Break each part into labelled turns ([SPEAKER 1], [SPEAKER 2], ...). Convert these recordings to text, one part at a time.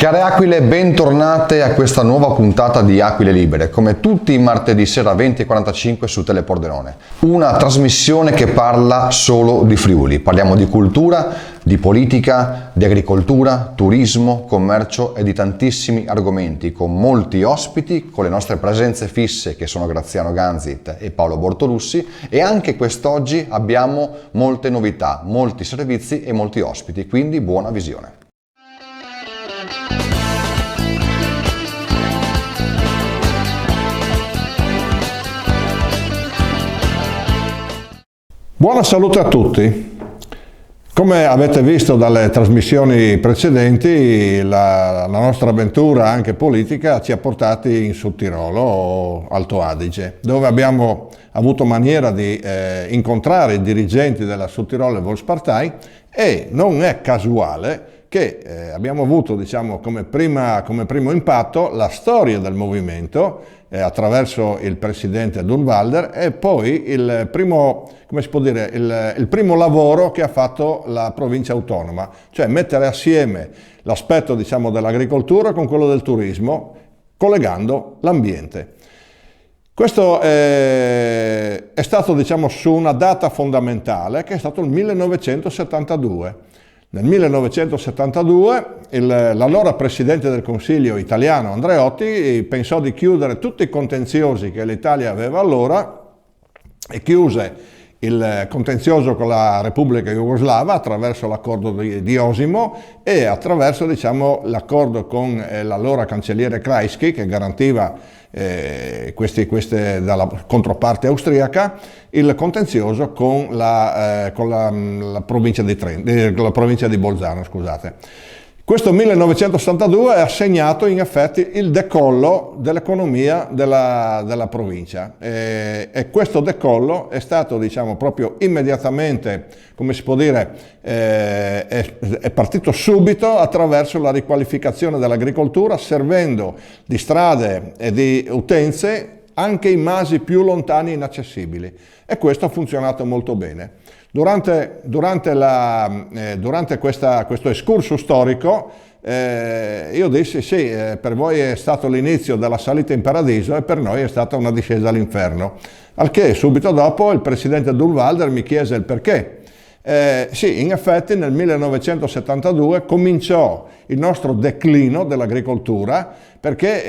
[SPEAKER 1] Care Aquile, bentornate a questa nuova puntata di Aquile Libere, come tutti i martedì sera 20:45 su Telepordenone. Una trasmissione che parla solo di Friuli. Parliamo di cultura, di politica, di agricoltura, turismo, commercio e di tantissimi argomenti, con molti ospiti, con le nostre presenze fisse che sono Graziano Ganzit e Paolo Bortolussi, e anche quest'oggi abbiamo molte novità, molti servizi e molti ospiti, quindi buona visione.
[SPEAKER 2] Buona salute a tutti. Come avete visto dalle trasmissioni precedenti, la nostra avventura anche politica ci ha portati in Sud Tirolo o Alto Adige, dove abbiamo avuto maniera di incontrare i dirigenti della Sud Tirolo Volkspartei, e non è casuale che abbiamo avuto, diciamo, come primo impatto la storia del movimento attraverso il presidente Durnwalder, e poi il primo lavoro che ha fatto la provincia autonoma, cioè mettere assieme l'aspetto, diciamo, dell'agricoltura con quello del turismo, collegando l'ambiente. Questo è stato, diciamo, su una data fondamentale, che è stato il 1972. Nel 1972 l'allora Presidente del Consiglio italiano Andreotti pensò di chiudere tutti i contenziosi che l'Italia aveva allora, e chiuse il contenzioso con la Repubblica Jugoslava attraverso l'accordo di Osimo e attraverso, diciamo, l'accordo con l'allora cancelliere Kreisky, che garantiva queste dalla controparte austriaca, il contenzioso con la provincia di Trento, la provincia di Bolzano, scusate. Questo 1962 ha segnato in effetti il decollo dell'economia della provincia, e questo decollo è stato, diciamo, proprio immediatamente, come si può dire, è partito subito attraverso la riqualificazione dell'agricoltura, servendo di strade e di utenze anche i masi più lontani e inaccessibili, e questo ha funzionato molto bene. Durante questo excursus storico io dissi sì, per voi è stato l'inizio della salita in paradiso e per noi è stata una discesa all'inferno, al che subito dopo il presidente Durnwalder mi chiese il perché. Sì, in effetti nel 1972 cominciò il nostro declino dell'agricoltura, perché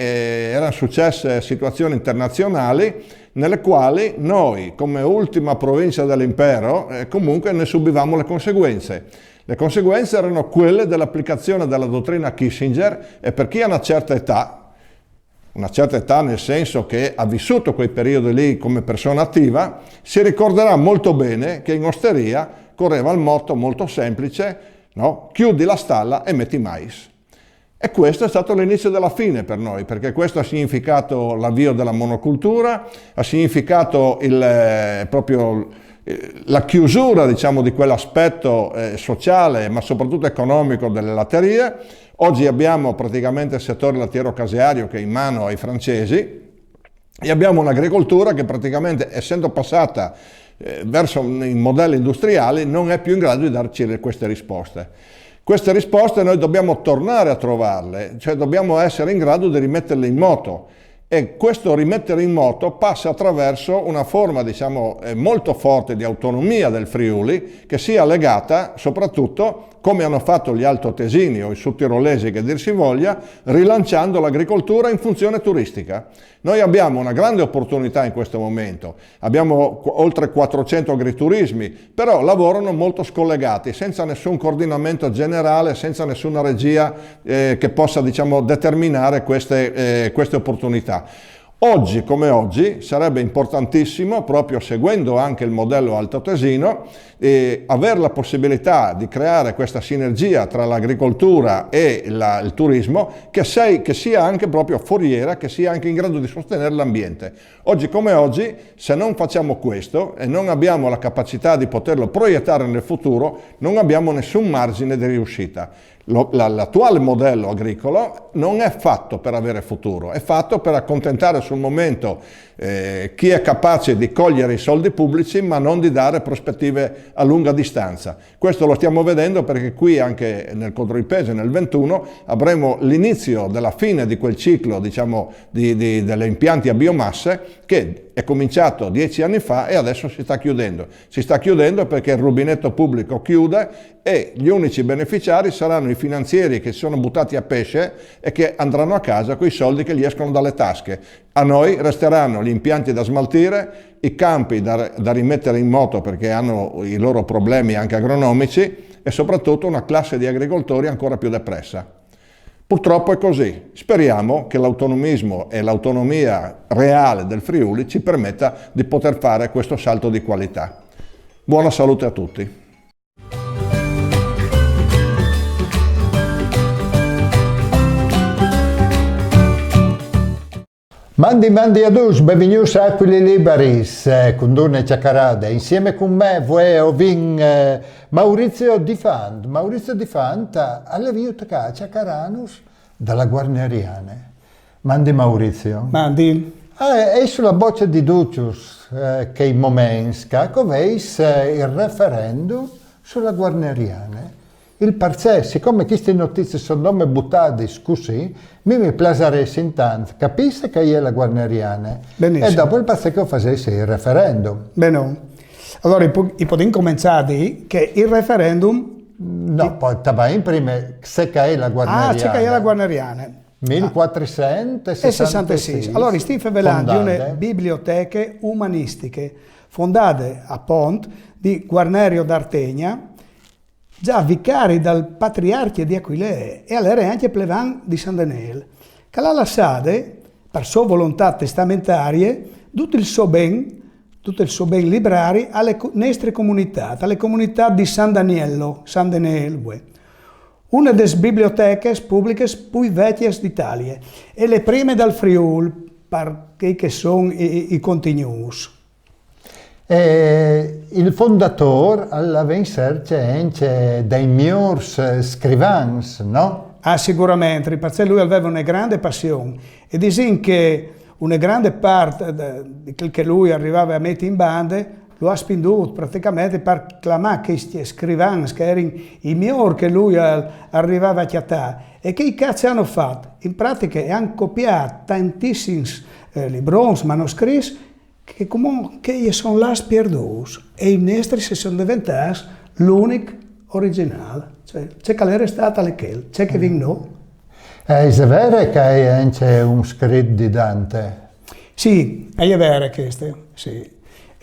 [SPEAKER 2] erano successe situazioni internazionali nelle quali noi, come ultima provincia dell'impero, comunque ne subivamo le conseguenze. Le conseguenze erano quelle dell'applicazione della dottrina Kissinger, e per chi ha una certa età nel senso che ha vissuto quei periodi lì come persona attiva, si ricorderà molto bene che in osteria correva il motto molto semplice, no? Chiudi la stalla e metti mais. E questo è stato l'inizio della fine per noi, perché questo ha significato l'avvio della monocultura, ha significato proprio la chiusura, diciamo, di quell'aspetto sociale, ma soprattutto economico delle latterie. Oggi abbiamo praticamente il settore lattiero-caseario che è in mano ai francesi, e abbiamo un'agricoltura che praticamente, essendo passata verso i modelli industriali, non è più in grado di darci queste risposte. Queste risposte noi dobbiamo tornare a trovarle, cioè dobbiamo essere in grado di rimetterle in moto, e questo rimettere in moto passa attraverso una forma, diciamo, molto forte di autonomia del Friuli, che sia legata soprattutto, come hanno fatto gli altoatesini o i sudtirolesi che dir si voglia, rilanciando l'agricoltura in funzione turistica. Noi abbiamo una grande opportunità in questo momento, abbiamo oltre 400 agriturismi, però lavorano molto scollegati, senza nessun coordinamento generale, senza nessuna regia che possa, diciamo, determinare queste opportunità. Oggi come oggi sarebbe importantissimo, proprio seguendo anche il modello altoatesino, avere la possibilità di creare questa sinergia tra l'agricoltura e il turismo, che sia anche proprio foriera, che sia anche in grado di sostenere l'ambiente. Oggi come oggi, se non facciamo questo e non abbiamo la capacità di poterlo proiettare nel futuro, non abbiamo nessun margine di riuscita. L'attuale modello agricolo non è fatto per avere futuro, è fatto per accontentare sul momento chi è capace di cogliere i soldi pubblici ma non di dare prospettive a lunga distanza. Questo lo stiamo vedendo perché qui anche nel Codruipese nel 21 avremo l'inizio della fine di quel ciclo, diciamo, delle impianti a biomasse che è cominciato 10 anni fa e adesso si sta chiudendo. Si sta chiudendo perché il rubinetto pubblico chiude e gli unici beneficiari saranno i finanzieri che si sono buttati a pesce e che andranno a casa con i soldi che gli escono dalle tasche. A noi resteranno gli impianti da smaltire, i campi da rimettere in moto perché hanno i loro problemi anche agronomici e soprattutto una classe di agricoltori ancora più depressa. Purtroppo è così. Speriamo che l'autonomismo e l'autonomia reale del Friuli ci permetta di poter fare questo salto di qualità. Buona salute a tutti.
[SPEAKER 3] Mandi a tutti, benvenuti a Aquile Liberis, con Dune Ciacarade. Insieme con me voi Maurizio Di Fant. Maurizio Di Fant ha venuto a Ciacaranus dalla Guarneriane. Mandi Maurizio.
[SPEAKER 4] Mandi.
[SPEAKER 3] E sulla boccia di Ducius che i momenti veis il referendum sulla Guarneriane. Il parcè, siccome queste notizie sono nome buttate così, mi piacerebbe intanto capisse che è la Guarneriana.
[SPEAKER 4] Benissimo.
[SPEAKER 3] E dopo il parcè che facesse il referendum.
[SPEAKER 4] Bene. Allora, possiamo cominciare che il referendum...
[SPEAKER 3] No, poi in prima, se che è la Guarneriana.
[SPEAKER 4] Ah, c'è che è la Guarneriana.
[SPEAKER 3] 1466.
[SPEAKER 4] Allora, stiamo parlando di una biblioteche umanistiche fondate a Pont di Guarnerio d'Artegna, già vicari dal patriarca di Aquilee e all'era anche plevan di San Daniel, che l'ha lasciato, per sua volontà testamentarie, tutto il suo ben librari alle nostre comunità, alle comunità di San Daniele, una delle biblioteche pubbliche più vecchie d'Italia e le prime dal Friuli, perché sono i continuous.
[SPEAKER 3] Il fondatore aveva in cerca anche dei migliori scrivani, no?
[SPEAKER 4] Ah, sicuramente, perché lui aveva una grande passione e dicono che una grande parte di quel che lui arrivava a mettere in bande lo ha spinto praticamente per clamare questi scrivani che erano i migliori che lui arrivava a chiattare. E che cazzo hanno fatto? In pratica hanno copiato tantissimi libri, manoscritti che comunque sono là perduti e i nostri si sono diventati l'unico originale. Cioè, c'è che era stata quel, c'è che vinno.
[SPEAKER 3] È vero che è anche un scritto di Dante?
[SPEAKER 4] Sì, è vero questo, sì.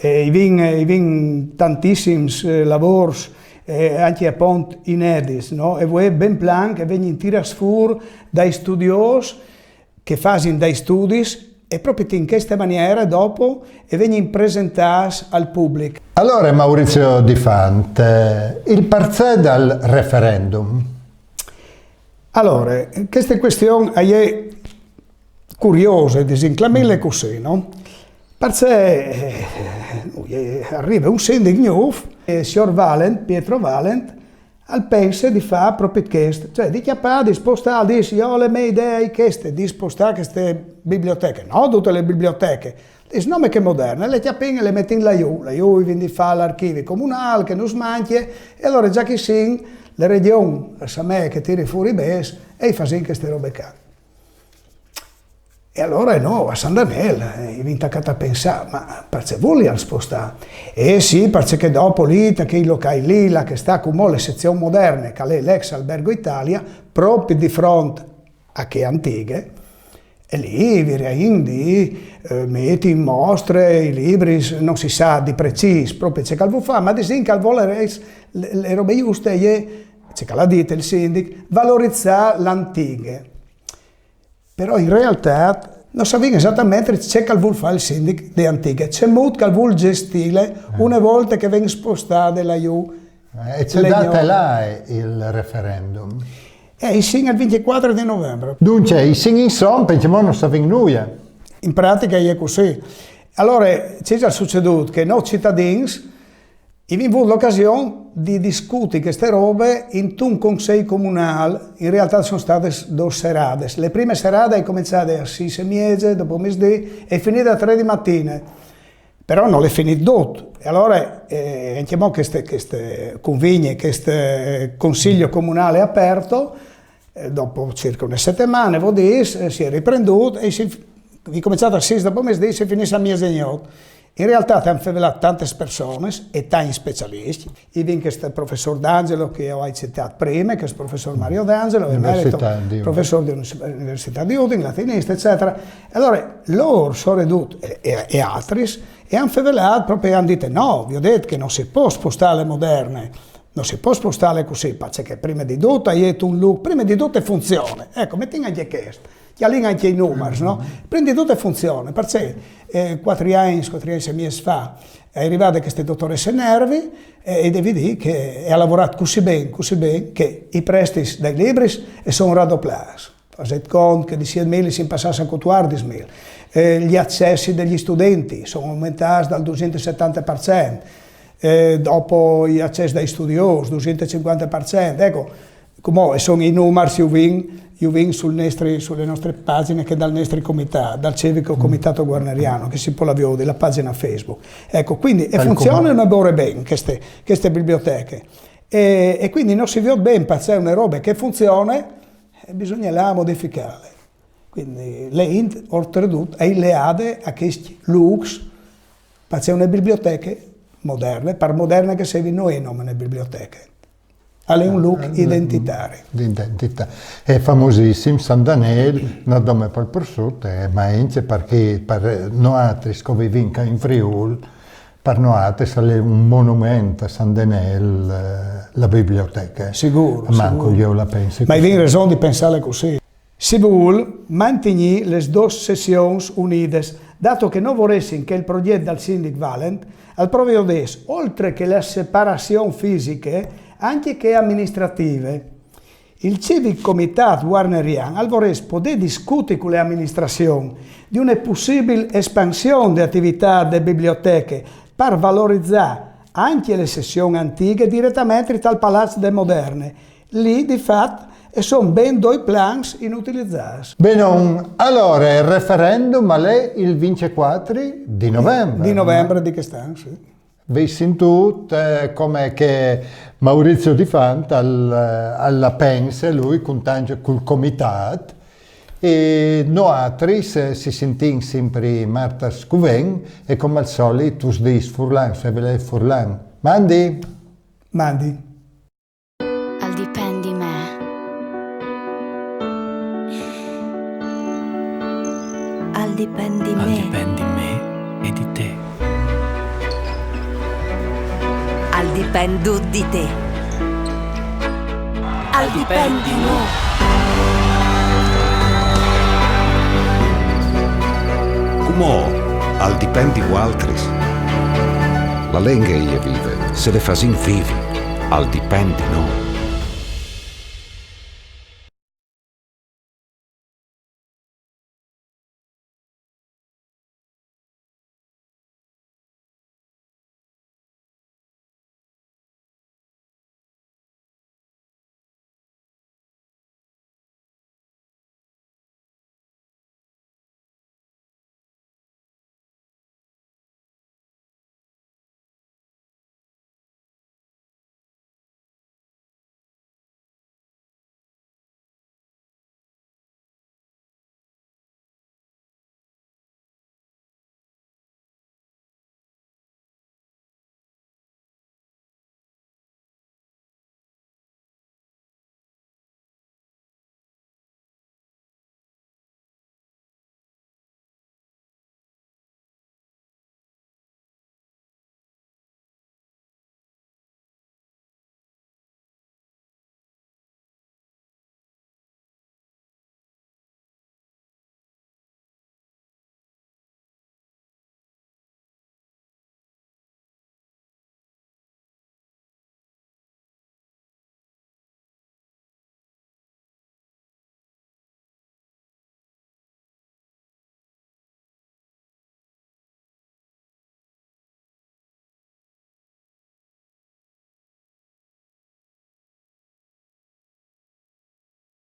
[SPEAKER 4] I vin tantissimi lavori, anche appunto inediti, no? E voi ben plan che vengono tirati fuori dai studiosi che fanno dei studi e proprio in questa maniera dopo e vengono presentati al pubblico.
[SPEAKER 3] Allora Maurizio Di Fant, il parcè dal referendum.
[SPEAKER 4] Allora, questa questione è curiosa, disinclamile così, no? Perché arriva un sindaco nuovo, signor Valent, Pietro Valent, al pensa di fare proprio questo, cioè di chiappare, di spostare, dice io ho le mie idee queste, di spostare queste biblioteche, no tutte le biblioteche, dice no ma che moderne, le chiappine le metti in laiù quindi fa l'archivio comunale che non smanchi e allora già che sì, le regioni, sa me che tiri fuori bes e fanno queste robe qua. E allora no, a San Daniele, mi intaccata a pensare, ma perché vuoi spostare? Sì, perché dopo lì, che i locali lì, là che sta come le sezioni moderne, che è l'ex Albergo Italia, proprio di fronte a che antiche, e lì vi metti in mostre i libri, non si sa di preciso, proprio c'è che lo fa, ma di sì che vuole le robe giuste, c'è che l'ha detto il sindaco, valorizzare l'antiche. Però in realtà non sappiamo esattamente c'è che vuol fare il sindaco di antiche, c'è molto che vuol gestire una volta che viene spostato laiù.
[SPEAKER 3] E c'è data là il referendum?
[SPEAKER 4] Sì, il 24 di novembre.
[SPEAKER 3] Dunque, i sing insomma, pensiamo non sappiamo nulla.
[SPEAKER 4] In pratica è così. Allora, c'è già succeduto che noi cittadini Io ho avuto l'occasione di discutere queste robe in un consiglio comunale. In realtà sono state 2 serate. Le prime serate è cominciate alle 6:30, dopo mezzodì, e finite a 3 di mattina. Però non le finite tutto. E allora andiamo queste convigne, questo consiglio comunale aperto, dopo circa una settimana, si è riprenduto e si è cominciato a 6 dopo mezzodì e si finisce a mezzanotte. In realtà hanno fatto tante persone e tanti specialisti. Io vengo questo professor D'Angelo che ho citato prima, che è il professor Mario D'Angelo, professore dell'Università di Udine, latinista, eccetera. Allora loro sono ridotti, e altri, e hanno fatto proprio, hanno detto no, vi ho detto che non si può spostare le moderne, non si può spostare così, perché prima di tutto hai un look, prima di tutto funziona. Ecco, metti anche questo. Che lì anche i numeri, no? Prima di tutto funziona, perché 4 anni e mesi fa è arrivata questa dottoressa Nervi e devi dire che ha lavorato così bene che i prestiti dei libri sono raddoppiati. Fate conto che di 6.000 si passano a 14.000. Gli accessi degli studenti sono aumentati dal 270%, dopo gli accessi dei studiosi 250%. Ecco, come sono i numeri io vengo sulle nostre pagine che dal nostro comitato, dal Civico Comitato Guarneriano, che si può la vedere, la pagina Facebook. Ecco, quindi funzionano bene queste biblioteche. E quindi non si vede bene perché una roba che funziona e bisogna la modificare. Quindi le oltretutto è leade a questi lux perché una biblioteca moderna, per moderne che serve noi non le biblioteche. Ha un look identitario.
[SPEAKER 3] D'identità. È famosissimo San Daniel, non dove per pursuto, ma anche perché per noi che viviamo in Friuli, per noi è un monumento a San Daniel, la biblioteca.
[SPEAKER 4] Sicuro.
[SPEAKER 3] Manco io la penso.
[SPEAKER 4] Ma hai ragione di pensare così. Si vuole mantenere le 2 sessioni unite, dato che non vorresti che il progetto del Sindic Valent, al proprio adesso, oltre che le separazioni fisiche, anche che amministrative. Il Civic Comitato Guarneriano vorrebbe poter discutere con le amministrazioni di una possibile espansione delle attività delle biblioteche per valorizzare anche le sessioni antiche direttamente dal Palazzo delle Moderne. Lì, di fatto, sono ben 2 plans inutilizzati.
[SPEAKER 3] Bene, allora il referendum è il 24 di novembre.
[SPEAKER 4] Di novembre di quest'anno, sì.
[SPEAKER 3] Vi sentite come che Maurizio Di Fant alla pensa, lui contange col comitato, e noi si sentim sempre Marta Scuven e come al solito tu dis Furlan, se ve l'è Furlan. Mandi?
[SPEAKER 5] Al dipendi me. Al dipendi me.
[SPEAKER 6] Al dipendi me e di te.
[SPEAKER 5] Al dipendo di te. Al dipendi no.
[SPEAKER 7] Come al dipendi altris. La lengua vive, se le fasin vivi, al dipendi no.